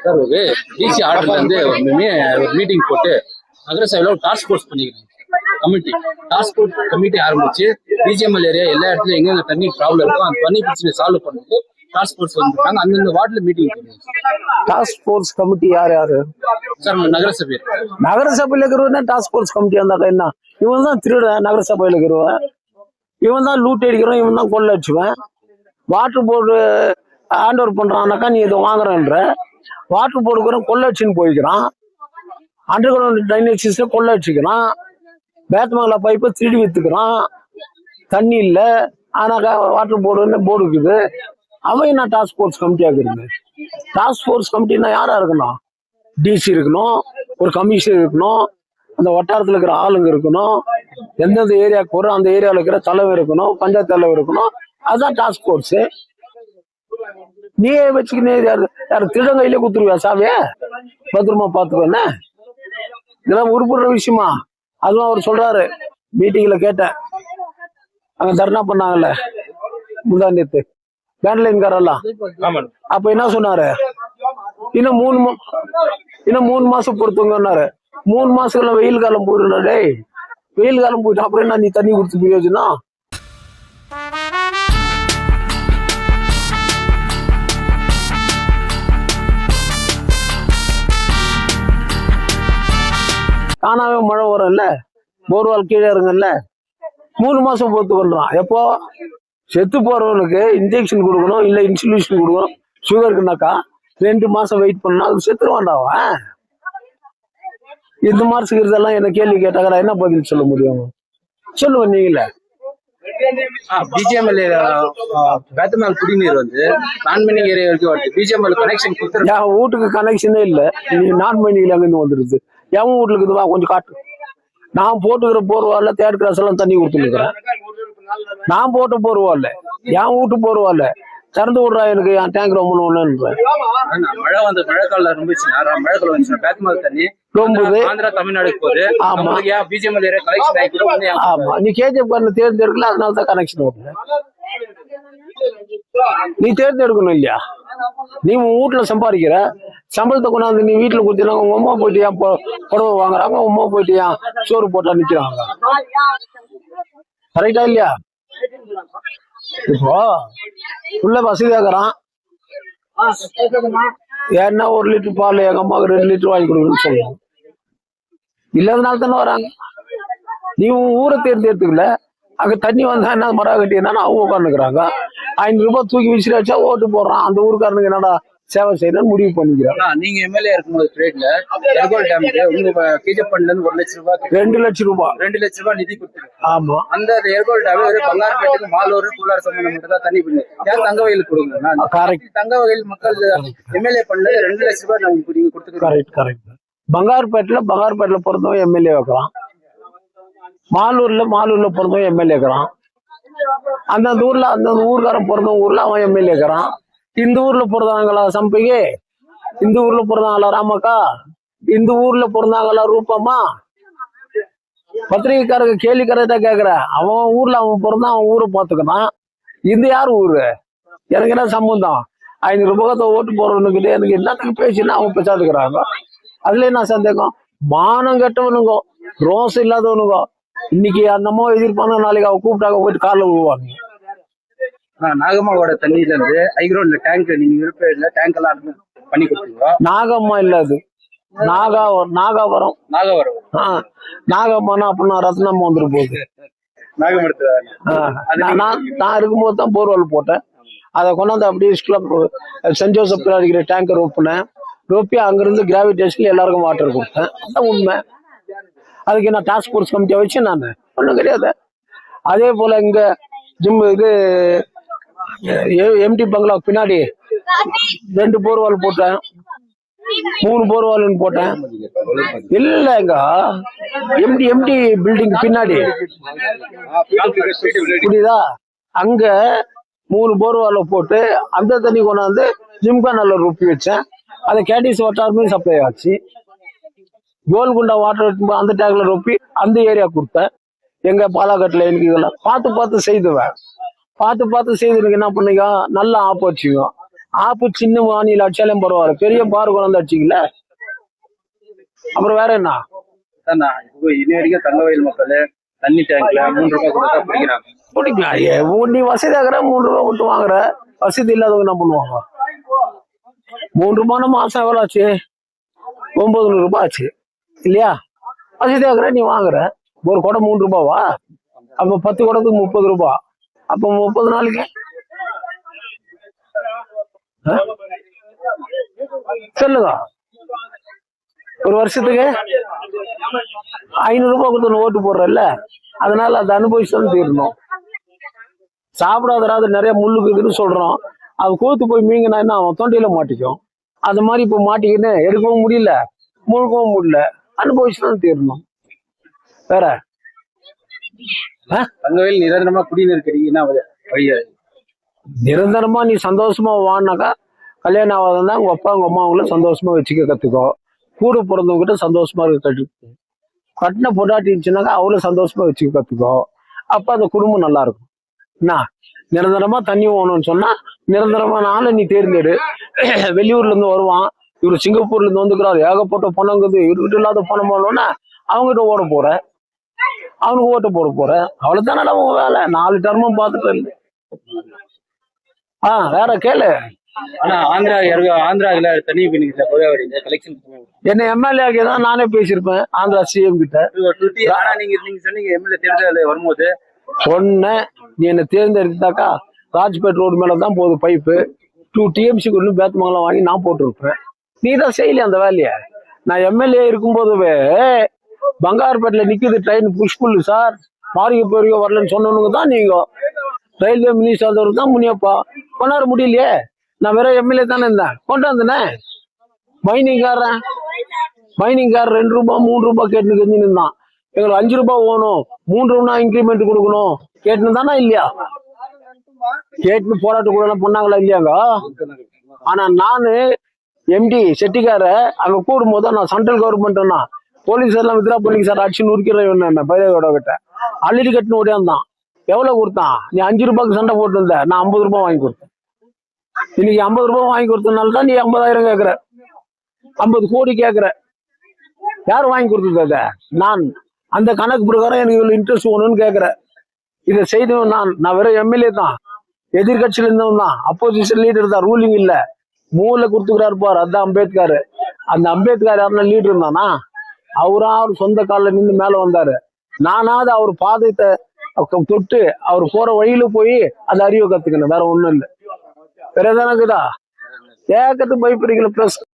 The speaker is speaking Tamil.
சார் ஒரு டிசி ஆர்டர்ல இருந்து ஒரு மீட்டிங் போட்டு நகரசபையில ஒரு டாஸ்க் ஃபோர்ஸ் பண்ணிக்கிறேன். கமிட்டி டாஸ்க் ஃபோர்ஸ் கமிட்டி ஆரம்பிச்சு பிஜிஎம்எல் ஏரியா எல்லா இடத்துலயும் எங்க தண்ணி ப்ராப்ளம் இருக்கும் அந்த தண்ணி பிரச்சனை சால்வ் பண்ணிட்டு டாஸ்க் ஃபோர்ஸ் வந்துருக்காங்க. அந்தந்த வார்டுல மீட்டிங் டாஸ்க் ஃபோர்ஸ் கமிட்டி யார் யாரு சார்? நகரசபை நகரசபையில இருக்கிறவன் டாஸ்க் ஃபோர்ஸ் கமிட்டி வந்தாக்கா என்ன? இவன் தான் திருடன் நகரசபையில இருக்கிறவன், இவன் தான் லூட் அடிக்கிறவன், இவன் தான் கொள்ள அடிச்சுவேன். வாட்டர் போர்டு ஹேண்ட் ஓவர் பண்றான்னாக்கா நீ இதை வாங்குறன்ற, வாட்டர் போர்டுக்கு கொள்ள அடிச்சுன்னு போய்க்கிறான், அண்டர் கிரவுண்ட் ட்ரைனேஜ் சிஸ்டம் கொள்ள அடிச்சுக்கிறான், பேத்மங்கலா பைப்பை திருடி வித்துக்கிறான், தண்ணி இல்லை ஆனாக்கா வாட்டர் போர்டுன்னு போர்டு இருக்குது. அவன் என்ன டாஸ்க் ஃபோர்ஸ் கமிட்டி ஆகுறது? டாஸ்க் ஃபோர்ஸ் கமிட்டினா யாரா இருக்கணும்? டிசி இருக்கணும், ஒரு கமிஷனர் இருக்கணும், அந்த வட்டாரத்தில் இருக்கிற ஆளுங்க இருக்கணும், எந்தெந்த ஏரியாவுக்கு போகிறோம் அந்த ஏரியாவில் இருக்கிற தலைவர் இருக்கணும், பஞ்சாயத்து தலைவர் இருக்கணும். அதுதான் டாஸ்க் ஃபோர்ஸ். நீயே வச்சுக்கினே யாரு திருடன் கையிலே குத்துருவியா சாவிய? பத்திரமா பார்த்துக்கோண்ணே. இதெல்லாம் உருப்படுற விஷயமா? அதுவும் அவர் சொல்றாரு, மீட்டிங்ல கேட்டேன், அங்க தர்ணா பண்ணாங்கல்ல முந்தா நேத்து பேண்ட்லைன்காரெல்லாம், அப்ப என்ன சொன்னாரு? இன்னும் 3 மாசம் பொறுத்துங்கன்னாரு. 3 மாசத்துல வெயில் காலம் போயிடும். டேய், வெயில் காலம் போயிட்டு அப்புறம் என்ன நீ தண்ணி கொடுத்து பிரயோஜனம்? தானாவே மழை வரும்ல, போர்வால் கீழே இருங்கல்ல. 3 மாசம் பொறுத்து கொள்றான். எப்போ செத்து போறவனுக்கு இன்ஜெக்ஷன் கொடுக்கணும், இல்ல இன்சுலேஷன் கொடுக்கணும். சுகருக்குனாக்கா 2 மாசம் வெயிட் பண்ணா அது செத்துருவான்டாவன். இந்த மாதிரி செய்யறதெல்லாம் என்ன கேள்வி கேட்டாங்க, என்ன பதில் சொல்ல முடியும்? சொல்லுவேன் நீங்களே. பிஜிஎம்எல் பேத்தமல் குடிநீர் வந்து நான்மணி ஏரியா வரைக்கும் வருது. பிஜிஎம்எல் கனெக்ஷன் கொடுத்து என் வீட்டுக்கு கனெக்ஷனே இல்லை. நீ நான்மணியில அங்கிருந்து வந்துருது. என் வீட்டுல இருக்குதுவா கொஞ்சம் காட்டு. நான் போட்டுக்கிற போர்வால தேர்ட் கிளாஸ் எல்லாம் தண்ணி கொடுத்துருக்கிறேன். நான் போட்டு போர்வால என் வீட்டு போர்வால திறந்து விடுறா எனக்கு என் டேங்க் ரொம்ப ஒண்ணுன்றேன். மழை வந்து மழைக்கால மழைக்காலம் வந்துச்சுன்னா பேத்தமல் தண்ணி ஆந்திரா தமிழ்நாடுக்கு போகுது. ஆமா, பிஜிஎம்எல் ஏரியா கனெக்ஷன் ஆகி. ஆமா, நீ கேஜிஎஃப் காரனை தேர்ந்தெடுக்கல, அதனால தான் கனெக்ஷன் வருது. நீ தேர்ந்தெடுக்கணும் இல்லையா? நீ உன் வீட்டுல சம்பாதிக்கிற சம்பளத்தை கொண்டாந்து நீ வீட்டுல கொடுத்தீங்கன்னா உங்க அம்மா போயிட்டு ஏன் புடவை வாங்குறாங்க, உங்க அம்மா போயிட்டு ஏன் சோறு போட்டா நிக்கிறாங்க. கரெக்டா இல்லையா? இப்போ உள்ள வசதியாக்குறான், ஏன்னா 1 லிட்டர் பால் எங்க அம்மாவுக்கு 2 லிட்டர் வாங்கி கொடுக்கணும்னு சொல்லுவோம். இல்லாதனால தானே வராங்க. நீ உன் ஊரை தேர்ந்தெடுத்துக்கல, அங்க தண்ணி வந்தா என்ன மரா கட்டி என்னன்னா அவங்க உட்காந்துக்கிறாங்க. 500 ரூபாய் தூக்கி விசிறாச்சா ஓட்டு போடுறான். அந்த ஊருக்காரனுக்கு என்னடா சேவை செய்யணும்னு முடிவு பண்ணிக்கிறாங்க. நீங்க எம்எல்ஏ இருக்கும்போது ட்ரேட்ல எர்கோல் டேமுக்கு உங்க கேஜப்பன்ல இருந்து 1 லட்சம் ரூபாய் 2 லட்சம் ரூபாய் 2 லட்சம் ரூபாய் நிதி கொடுத்துருக்கு. ஆமா, அந்த எர்கோல் டேம் ஒரு பங்கார்பேட்டுக்கு மாலூர் கூலார் சம்பந்தம் மட்டும் தான் தண்ணி பண்ணு. ஏன் தங்கவயல் கொடுங்க? தங்கவயல் மக்கள் எம்எல்ஏ பண்ணல 2 லட்சம் ரூபாய் நீங்க கொடுத்துருக்கோம். Correct correct. பங்கார்பேட்டில் பிறந்தவன் எம்எல்ஏ வைக்கிறான். மாலூர்ல பிறந்தவன் எம்எல்ஏ இருக்கிறான். அந்தந்த ஊர்காரன் பிறந்தவன் ஊர்ல அவன் எம்எல்ஏ இருக்கிறான். இந்த ஊர்ல பிறந்தாங்களா சம்பிகை, இந்த ஊர்ல பிறந்தாங்களா ராமக்கா, இந்த ஊர்ல பிறந்தாங்களா ரூபமா? பத்திரிகைக்காரங்க கேள்வி கரெக்டா கேக்குற. அவன் ஊர்ல அவன் பிறந்தான், அவன் ஊரை பாத்துக்கிறான். இந்த யார் ஊரு? எனக்கு என்ன சம்பந்தம்? 500 ரூபாய் ஓட்டு போறவனுக்கிட்ட எனக்கு என்னத்துக்கு பேசினா அவன் பேசாதுக்கிறாங்க. அதுல என்ன சந்தேகம்? மானம் கெட்டவனுங்கோ, ரோஸ் இல்லாதவனுங்கோ. இன்னைக்கு அந்த அம்மா எதிர்ப்பான நாளைக்கு அவ கூப்பிட்டாங்க போயிட்டு காலில் விழுவாங்க. நாகம்மாவோட தண்ணியில இருந்து ஐக்ரௌண்ட்ல டேங்க் நீங்க விருப்பம் டேங்க் எல்லாம் பண்ணி கொடுத்தீங்க. நாகம்மா இல்ல, அது நாகாவரம். நாகம்மானா அப்படின்னா ரத்னம்மா வந்துட்டு போகுது. நான் இருக்கும்போது தான் போர்வால் போட்டேன். அதை கொண்டாந்து அப்படியே சென்ட் ஜோசப் அடிக்கிற டேங்கர் ரொப்பினேன். ரொப்பி அங்கிருந்து கிராவிடேஷன்ல எல்லாருக்கும் வாட்டர் கொடுத்தேன். அதான் உண்மை. அதுக்கு நான் டாஸ்க் ஃபோர்ஸ் கமிட்டியா வச்சு நான் ஒன்றும் கிடையாது. அதே போல இங்க இது எம்டி பங்களா பின்னாடி 2 போர்வால் போட்டேன், 3 போர்வால்னு போட்டேன். இல்லைங்க, எம்டி பில்டிங் பின்னாடி புரியுதா? அங்க 3 போர்வால போட்டு அந்த தண்ணி கொண்டாந்து ஜிம்கானால ரொப்பி வச்சேன். அதை கேடிஸ் வாட்டருமே சப்ளை ஆச்சு. கோல்குண்டா வாட்டர் அந்த டேங்க்ல ரொப்பி அந்த ஏரியா கொடுத்தேன். எங்க பாலாக்கட்டுல எனக்கு இதெல்லாம் பார்த்து செய்துவேன். பார்த்து செய்து எனக்கு என்ன பண்ணீங்க, நல்லா ஆப்போச்சுங்க. ஆப்பு சின்ன வானியில் அடிச்சாலும் பரவாயில்ல, பெரிய பார் கொண்டு அடிச்சிக்கல. அப்புறம் வேற என்ன? இன்ன வரைக்கும் தங்கவயல் மக்கள் தண்ணி டேங்க்ல 3 ரூபாய் கொடுத்தா பிடிக்கிறாங்க. பிடிக்கலாம். நீ வசதி ஆகிற 3 ரூபாய் கொடுத்து வாங்குற, வசதி இல்லாதவங்க என்ன பண்ணுவாங்க? 3 ரூபாய்னா மாசம் எவ்வளவு ஆச்சு? 900 ரூபாய் ஆச்சு இல்லையா? வசதி ஆகிற நீ வாங்குற. ஒரு குடம் 3 ரூபாவா? அப்ப 10 குடத்துக்கு 30 ரூபாய். அப்ப 30 நாளைக்கு சொல்லுங்க, ஒரு வருஷத்துக்கு 500 ரூபாய் கொடுத்து ஓட்டு போடுறல்ல, அதனால அதை அனுபவிச்சு தீரணும். சாப்பிடாதரா, அது நிறைய முள்ளுக்குதுன்னு சொல்றோம். அது கோத்து போய் மீங்கினா என்ன, அவன் தொண்டையில மாட்டிக்கும். அது மாதிரி இப்ப மாட்டிக்கின்னு எடுக்கவும் முடியல, முழுக்கவும் முடியல, அனுபவிச்சுதான் தீரணும். வேற தங்கவயல் நிரந்தரமா குடிநீர் கிடைக்குன்னா வழியா? நிரந்தரமா நீ சந்தோஷமா வானாக்கா, கல்யாணம் ஆகாதான் உங்க அப்பா உங்க அம்மா அவங்கள சந்தோஷமா வச்சுக்க கத்துக்கோ. கூட பிறந்தவங்க கிட்ட சந்தோஷமா இருக்க கட்டின பொண்டாட்டி இருந்துச்சுனாக்கா அவளும் சந்தோஷமா வச்சுக்க கத்துக்கோ. அப்ப அந்த குடும்பம் நல்லா இருக்கும். என்ன நிரந்தரமா தண்ணி வேணும்னு சொன்னா நிரந்தரமான ஆளை நீ தேர்ந்தெடு. வெளியூர்ல இருந்து வருவான், இவரு சிங்கப்பூர்ல இருந்து வந்துக்கிறாரு, ஏகப்பட்ட பணங்குது, இவர்கிட்ட இல்லாத பணம் போனோன்னா அவங்ககிட்ட ஓட போற, அவனுக்கு ஓட்ட போட போற. அவ்வளவுதானே உங்க வேலை. 4 டர்மும் பார்த்துட்டு இல்லை. வேற கேளு. ஆனா ஆந்திராவில தண்ணி கோதாவரி கலெக்ஷன் என்ன எம்எல்ஏ ஆகியதான் நானே பேசியிருப்பேன் ஆந்திரா சிஎம் கிட்ட. ஆனா நீங்க சொன்னீங்க எம்எல்ஏ தேர்தல் வரும்போது சொன்னேன், நீ என்ன தேர்ந்தெடுத்தாக்கா ராஜ்பேட் ரோடு மேலதான் போகுது பைப்பு, 2 TMC கொண்டு பேத்துமங்கலம் வாங்கி நான் போட்டிருப்பேன். நீ தான் செய்யலையே அந்த வேலையை. நான் எம்எல்ஏ இருக்கும்போதுவே பங்காருப்பேட்டில் நிக்குது ட்ரெயின் புஷ்புல்லு சார், மாறிக்க போறிக்க வரலன்னு சொன்னவனுக்கு தான் நீங்க. ரயில்வே மினிஸ்டர் தான் முனியப்பா கொண்டாட முடியலையே. நான் வேற எம்எல்ஏ தானே இருந்தேன், கொண்டாந்தனே. மைனிங்காரன் 2 ரூபாய் 3 ரூபாய் கேட்டுன்னு கெஞ்சின்னு இருந்தான். எங்களுக்கு 5 ரூபாய் வேணும், 3 ரூபாய் இன்க்ரிமெண்ட் கொடுக்கணும் கேட்டுன்னு தானே இல்லையா? கேட்டுன்னு போராட்டம் கூட பண்ணாங்களா இல்லையாங்க? ஆனா நானு எம்டி செட்டிக்கார அங்க கூடும் போது நான் சென்ட்ரல் கவர்மெண்ட்னா போலீஸ் எல்லாம் வித்ரா பண்ணி சார் அடிச்சு நுறுக்கிறேன் பைரவோட கிட்ட அள்ளிட்டு கட்டுன்னு ஓடியாந்தான். எவ்வளவு கொடுத்தான்? நீ 5 ரூபாய்க்கு சண்டை போட்டு இருந்த, நான் 50 ரூபாய் வாங்கி கொடுத்தேன். இன்னைக்கு 50 ரூபாய் வாங்கி கொடுத்ததுனால தான் நீ 50,000 கேட்குற, 50 கோடி கேட்குற. யார் வாங்கி கொடுத்தது அதை? நான். அந்த கணக்கு பிரகாரம் எனக்கு இவ்வளவு இன்ட்ரெஸ்ட் வேணும்னு கேட்குறேன். இதை செய்தவன் நான் வேற எம்எல்ஏ தான், எதிர்கட்சியில இருந்தவன் தான், அப்போசிஷன் லீடர் தான், ரூலிங் இல்ல. மூல கொடுத்துக்கிறாரு பாரு, அதுதான் அம்பேத்கர். அந்த அம்பேத்கர் யாருன்னா லீடர் இருந்தானா? அவரா அவர் சொந்த காலில் நின்று மேல வந்தாரு. நானாவது அவர் பாதத்தை தொட்டு அவர் போற வழியில போய் அந்த அறிவை கத்துக்கணும், வேற ஒண்ணும் இல்லை. வேற எதானக்குதா ஏக்கத்துக்கு பயப்படுறீங்களா? பிளஸ்